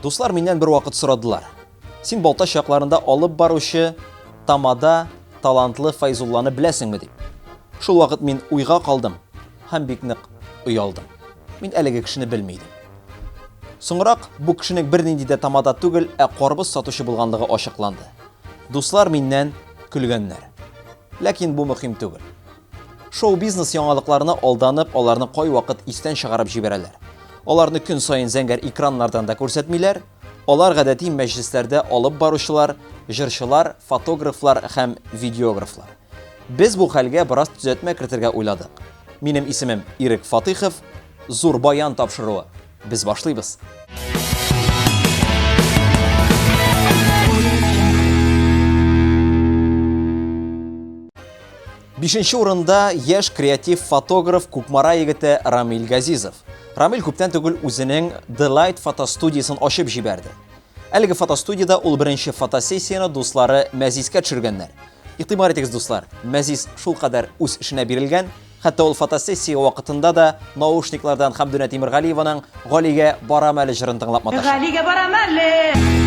Дуслар миннән бер вакыт сорадылар. Син Балташ якларында алып баручы тамада талантлы Файзулланы беләсеңме дип. Шул вакыт мин уйга калдым һәм бик нык уялдым. Мин әлеге кешене белмидем. Соңрак бу кешенең бернинди дә тамада түгел, карбыз сатучы булганлыгы ачыкланды. Дуслар миннән көлгәннәр. Ләкин бу мөһим түгел. Шоу-бизнес яңалыкларына алданып, аларны кай вакыт истән чыгарып җибәрәләр. Аларны көн сайын зәңгәр экраннардан да күрсәтмиләр. Алар гадәти мәҗлесләрдә алып баручылар, җырчылар, фотографлар һәм видеографлар. Без бу хәлгә бераз төзәтмә кертергә уйладык. Минем исемем Ирек Фатыйхов, зур баян тапшыруы. Без башлыйбыз. Бишенче урында яшь креатив фотограф Кукмара егете Рамил Газизов. Рамил күптән түгел үзенең The Light фотостудиясын ачып җибәрде. Әлеге фотостудияда ул беренче фотосессияны дуслары Мәзискә төшергәннәр. Игътибар итегез, дуслар, Мәзис шулкадәр үз эшенә бирелгән, хәтта ул фотосессия вакытында да наушниклардан Хәмдүнә Тимергалиеваның Галигә барам әле җырын тыңлап маташа. Галигә барам әле.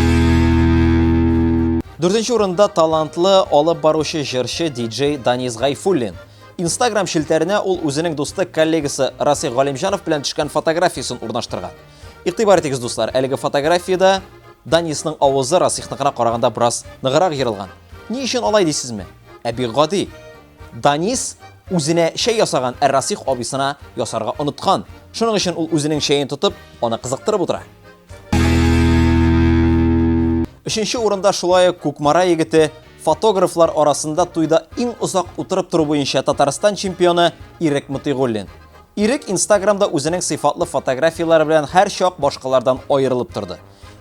4нче урында талантлы алып баручы җырчы диджей Данис Гайфуллин. Instagram шилтәренә ул үзенең дусты коллегасы Расих Галимҗанов белән төшкән фотографиясын урнаштырган. Игътибар итегез, дуслар, әлеге фотографиядә Данисның авызы Расихныкына караганда бераз ныграк йырылган. Ни өчен алай дисезме? Бик гади. Данис үзенә шәй ясаган, Расих абысына ясарга оныткан. Шуның өчен ул үзенең шәен тотып, аны кызыктырып утыра. 3нче урында шулай Кукмара егете фотографлар арасында туйда иң узак утырып тору буенча Татарстан чемпионы Ирек Мутыйгуллин. Ирек Instagramда үзенең сыйфатлы фотографиялары белән һәр чак башкалардан аерылып торды.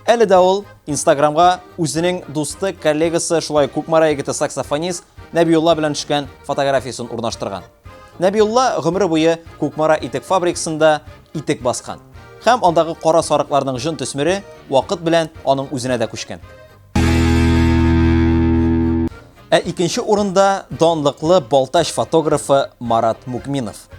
Әле дә ул Instagramга үзенең дусты коллегасы шулай Кукмара егете саксофонист Нәбиулла белән төшкән фотографиясын урнаштырган. Нәбиулла гомере буе Кукмара итек фабрикасында итек баскан. Һәм андагы кара сарыкларның җын төсмере вакыт белән аның үзенә дә күчкән. 2нче урында данлыклы Балташ фотографы Марат Мукминов.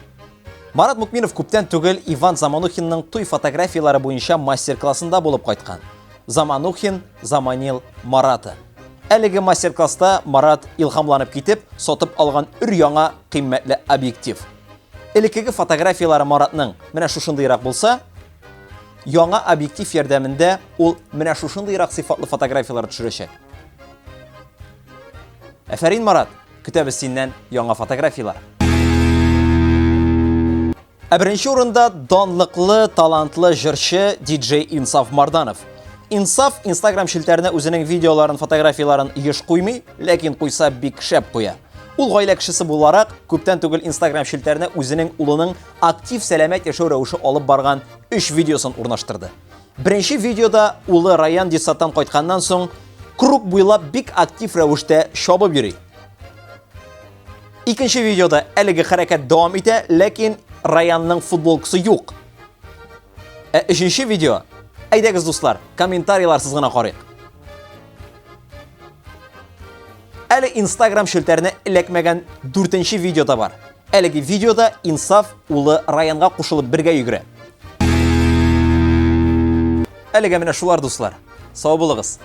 Марат Мукминов күптән түгел Иван Заманухинның туй фотографиялары буенча мастер-классында булып кайткан. Заманухин заманил Мараты. Әлеге мастер-класста Марат илһамланып китеп, сатып алган өр-яңа кыйммәтле объектив. Элекеге фотографиялары Маратның менә шушындыйрак булса, яңа объектив ярдәмендә ул менә шушындыйрак сыйфатлы фотографиялар төшерәчәк. Әфәрин, Марат, көтәбез синнән яңа фотографиялар. 1нче урында данлыклы, талантлы җырчы диджей Инсаф Марданов. Инсаф Instagram шилтәренә үзенең видеоларын, фотографияларын еш куймый, ләкин куйса бик шәп куя. Ул гаилә кешесе буларак, күптән түгел Instagram шилтәренә үзенең улының актив сәламәт яшәү рәвеше алып барган 3 видеосын урнаштырды. Беренче видеода улы Раян Дисаттан кайтканнан соң круг буйлап бик актив рәвештә чабып йөри. Икенче видеода әлеге хәрәкәт дәвам итә, ләкин Раянның футболкасы юк. 3нче видео. Әйдәгез, дуслар, комментарийларсыз гына карыйк. Әле Instagram шилтәренә эләкмәгән 4нче видеода бар. Әлеге видеода Инсаф улы Раянга кушылып бергә йөгерә. Әлегә менә шулар, дуслар. Сау булыгыз.